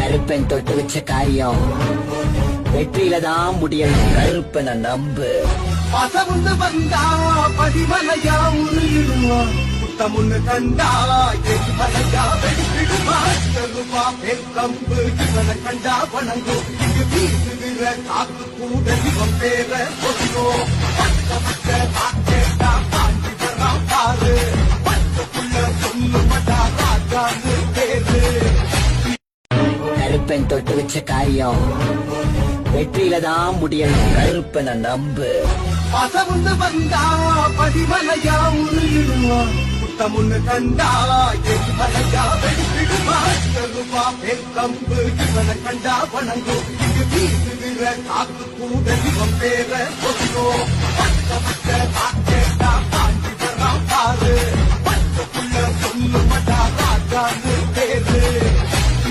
கருப்பன் தொட்டு வச்ச காரியம் வெற்றியில தான் முடியணும். கருப்பனை நம்பு. பசமுன்னு வந்தா படிமலையா உருளுமா, புத்தமுன்னு கண்டா எரிமலையா வெடிப்பிடுமா. கருமா பெருக்கம்பு இவனை கண்டா வணங்கும். இங்கு வீசுகிற காத்து கூட இவன் பேர சொல்லும். கேட்டா காஞ்சி வரான் பாரு, பச்சைக்குள்ள சொல்லுமடா ராஜான்னு பேரு. கருப்பன் தொட்டு வச்ச காரியம் வெற்றியில தான் முடியணும். கருப்பனை நம்பு. பசமுன்னு வந்தா படிமலையா உருளுமா, புத்தமுன்னு கண்டா எரிமலையா வெடிப்பிடுமா. கருமா பெருக்கம்பு இவனை கண்டா வணங்கும். இங்கு வீசுகிற காத்து கூட இவன் பேர சொல்லும்.